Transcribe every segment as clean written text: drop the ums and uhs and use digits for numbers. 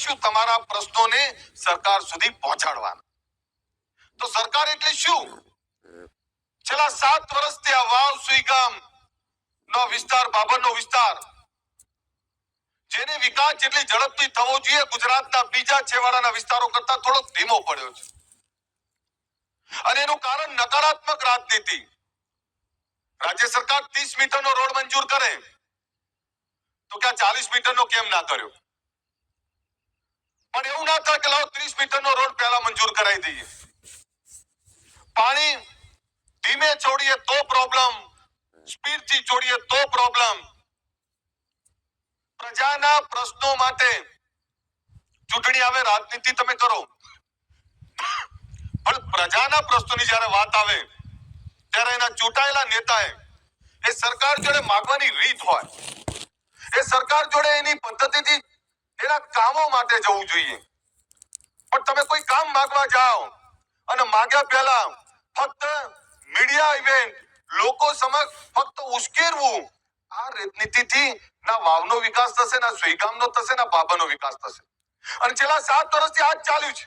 કરીશું તમારા પ્રશ્નોને સરકાર સુધી પહોંચાડવાના. તો સરકાર એટલે શું? છેલ્લા 7 વર્ષથી આ વાવ સુઈગામ નો વિસ્તાર, બાબરનો વિસ્તાર, જેને વિકાસ જેટલી ઝડપથી થવો જોઈએ ગુજરાતના બીજા છેવાડાના વિસ્તારો કરતા થોડો ધીમો પડ્યો છે. અને એનું કારણ નકારાત્મક રાજનીતિ. રાજ્ય સરકાર 30 મીટરનો રોડ મંજૂર કરે તો ક્યાં 40 મીટરનો કેમ ના કર્યો? પણ એવું ના થાય કે લાવો 30 મીટરનો રોડ પહેલા મંજૂર કરાવી દઈએ. પાણી ધીમે છોડીએ તો પ્રોબ્લેમ, સ્પીડથી છોડીએ તો પ્રોબ્લેમ. પ્રજાના પ્રશ્નો માટે ચૂંટણી આવે, રાજનીતિ તમે કરો, પણ પ્રજાના પ્રશ્નોની જ્યારે વાત આવે ત્યારે એના ચૂંટાયેલા નેતાએ એ સરકાર જોડે માંગવાની રીત હોય, એ સરકાર જોડે એની પદ્ધતિથી એના કામો માટે જવું જોઈએ. પણ તમે કોઈ કામ માંગવા જાઓ અને માંગ્યા પહેલા ફક્ત મીડિયા ઇવેન્ટ, લોકો સમક્ષ ફક્ત ઉશ્કેરવું, આ રાજનીતિથી ના વાવનો વિકાસ થશે, ના સુઈગામનો થશે, ના બાબાનો વિકાસ થશે. અને છેલ્લા 7 વર્ષથી આ જ ચાલ્યું છે.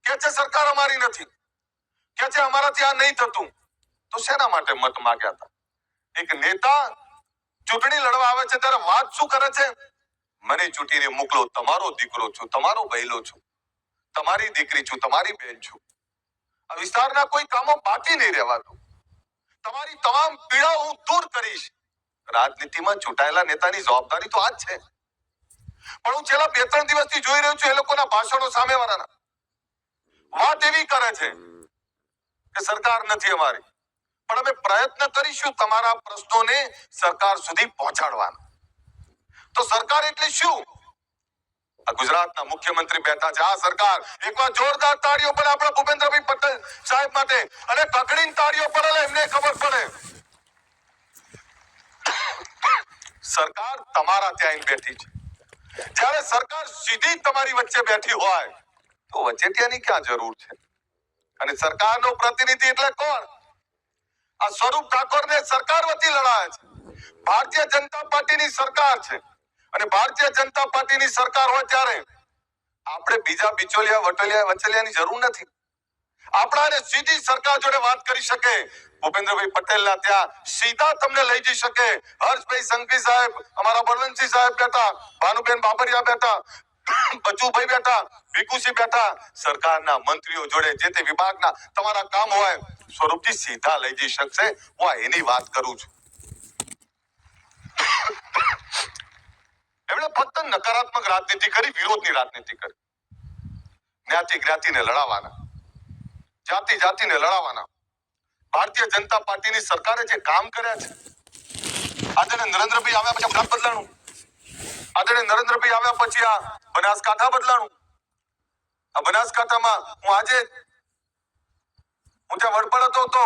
કે છે સરકાર અમારી નથી, કે છે અમારાથી આ નહીં થતું. તો શેના માટે મત માંગ્યા હતા? એક નેતા ચૂંટણી લડવા આવે છે ત્યારે વાત શું કરે છે? મને ચૂંટીને મોકલો, તમારો દીકરો છું, તમારો બહેલો છું, તમારી દીકરી છું, તમારી બહેન છું. આ વિસ્તારના કોઈ કામો બાકી નહીં રહેવા દો, તમારી તમામ પીડા હું દૂર કરીશ. રાજનીતિમાં ચૂંટાયેલા નેતાની જવાબદારી તો આ જ છે. પણ હું છેલ્લા 2-3 દિવસથી જોઈ રહ્યો છું એ લોકોના ભાષણો સામેવાળાના. વાત એવી કરે છે કે સરકાર નથી અમારી, પણ અમે પ્રયત્ન કરીશું તમારા પ્રશ્નોને સરકાર સુધી પહોંચાડવાના. તો સરકાર એટલે શું? આ ગુજરાતના મુખ્યમંત્રી બેઠા છે. આ સરકાર, એકવાર જોરદાર તાળીઓ પડે આપણા ભૂપેન્દ્રભાઈ પટેલ સાહેબ માટે, અને કકડીને તાળીઓ પડે એમને ખબર પડે સરકાર તમારા ત્યાં બેઠી છે. જ્યારે સરકાર સીધી તમારી વચ્ચે બેઠી હોય તો વચેટિયાની ક્યાં જરૂર છે? અને સરકારનો પ્રતિનિધિ એટલે કોણ? આ સ્વરૂપ ઠાકોરને સરકાર વતી લડાય છે. ભારતીય જનતા પાર્ટીની સરકાર છે, અને ભારતીય જનતા પાર્ટીની સરકાર હોય ત્યારે આપણે બીજા બિચોલિયા વચલિયાની જરૂર નથી. આપણાને સીધી સરકાર જોડે વાત કરી શકે. ભૂપેન્દ્રભાઈ પટેલના ત્યાં સીધા તમને લઈ જઈ શકે. હર્ષભાઈ સંઘવી સાહેબ, અમારા બળવંતસિંહ સાહેબ બેઠા, ભાનુબેન બાબરિયા બેઠા, બચુભાઈ બેઠા, ભીખુસિંહ બેઠા. સરકારના મંત્રીઓ જોડે જે તે વિભાગના તમારા કામ હોય સ્વરૂપથી સીધા લઈ જઈ શકશે. હું એની વાત કરું છું. એમણે ફક્ત નકારાત્મક રાજનીતિ કરી, વિરોધની રાજનીતિ કરી. જ્ઞાતિને લડાવવાના, જાતિને લડાવવાના. ભારતીય જનતા પાર્ટીની સરકારે જે કામ કર્યા છે, આદરણીય નરેન્દ્રભાઈ આવ્યા પછી ગુજરાત બદલાણું, આદરણીય નરેન્દ્રભાઈ આવ્યા પછી આ બનાસકાંઠા બદલાણું. આ બનાસકાંઠામાં હું ત્યાં વડપડ હતો તો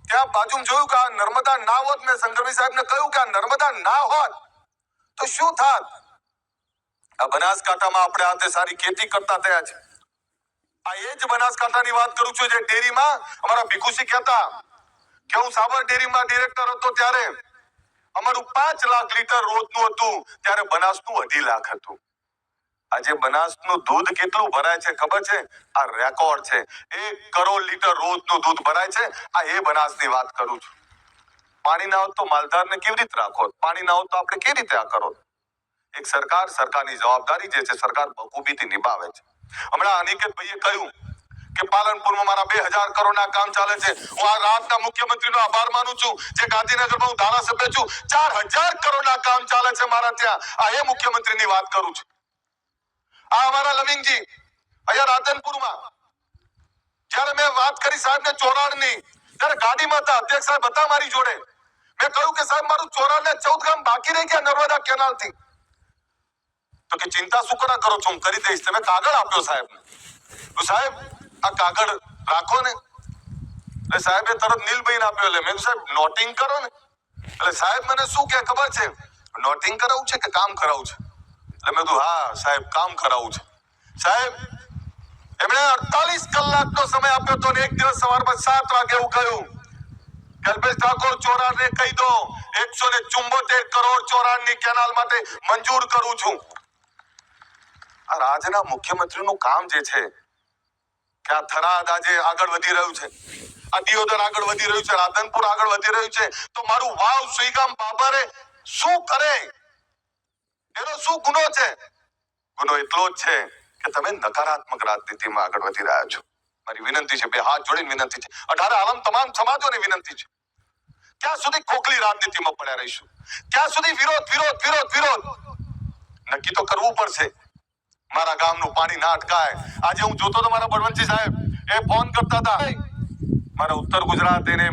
ત્યાં બાજુમાં જોયું કે આ નર્મદા ના હોત, મેં શંકરભાઈ સાહેબને કહ્યું કે આ નર્મદા ના હોત તો શું થાત? આ બનાસકાંઠામાં આપણે આજે સારી ખેતી કરતા થયા છે. આ એ જ બનાસકાંઠાની વાત કરું છું જે ડેરીમાં અમારા ભીખુસિંહ કહેતા કે હું સાબર ડેરીમાં ડિરેક્ટર હતો ત્યારે અમારું 5 લાખ લીટર રોજનું હતું, ત્યારે બનાસનું 2.5 લાખ હતું. આજે બનાસનું દૂધ કેટલું ભરાય છે ખબર છે? આ રેકોર્ડ છે. 1 કરોડ લીટર રોજનું દૂધ ભરાય છે. આ એ બનાસની વાત કરું છું. પાણી ના હોત તો માલધારને કેવી રીતે રાખો? પાણી ના હોત તો આપણે કેવી રીતે આ કરો? એક સરકારની જવાબદારી જે છે સરકાર બખૂબીથી નિભાવે છે. હમણાં અનિકેતભાઈએ કહ્યું કે પાલનપુરમાં મારા 2000 કરોડના કામ ચાલે છે. હું આ રાજ્યના મુખ્યમંત્રીનો આભાર માનું છું જે ગાંધીનગરમાં હું ધારાસભ્ય છું. 4000 કરોડના કામ ચાલે છે મારા ત્યાં. આ એ મુખ્યમંત્રીની વાત કરું છું. આ અમારા લવિંગજી અહીંયા રાધનપુરમાં જ્યારે મેં વાત કરી સાહેબને ચોરાણની, ત્યારે ગાડીમાં હતા, અધ્યક્ષ સાહેબ હતા મારી જોડે. મેં કહ્યું કે સાહેબ મારું ચોરાણને 14 ગામ બાકી રહી ગયા નર્મદા કેનાલથી. તો કે ચિંતા શું કરો છો, હું કરી દઈશ. તમે કાગળ આપ્યો સાહેબને. તો સાહેબ આ કાગળ રાખો ને. એટલે સાહેબે તરત નીલભાઈને આપ્યો. એટલે મેં સાહેબ નોટિંગ કરો ને. એટલે સાહેબ મને શું કે ખબર છે? નોટિંગ કરાવવું છે કે કામ કરાવવું છે? એટલે મેં કીધું હા સાહેબ કામ કરાવવું છે. સાહેબ એમણે 48 કલાકનો સમય આપ્યો તો, એક દિવસ સવારમાં 7 વાગે એવું કહ્યું કલ્પેશ ઠાકોર ચોરાણને કહી દો 174 કરોડ ચોરાણની કેનાલ માટે મંજૂર કરું છું. આ રાજ્યના મુખ્યમંત્રીનું કામ જે છે કે આ થરાદ આજે આગળ વધી રહ્યું છે, આ દિયોદર આગળ વધી રહ્યું છે, રાધનપુર આગળ વધી રહ્યું છે, તો મારું વાવ સુઈગામ બાબરે શું કરે? એનો શું ગુનો છે? ગુનો એટલો જ છે કે તમે નકારાત્મક રાજનીતિમાં આગળ વધી રહ્યા છો. મારી વિનંતી છે, બે હાથ જોડીને વિનંતી છે, 18 આલમ તમામ સમાજોને વિનંતી છે, ક્યાં સુધી ખોખલી રાજનીતિમાં પડ્યા રહીશું? ક્યાં સુધી વિરોધ? નક્કી તો કરવું પડશે. મારા ગામનું પાણી ના અટકાય. આજે હું જોતો તો મારા બળવંતજી સાહેબ એ ફોન કરતા હતા, મારા ઉત્તર ગુજરાત એને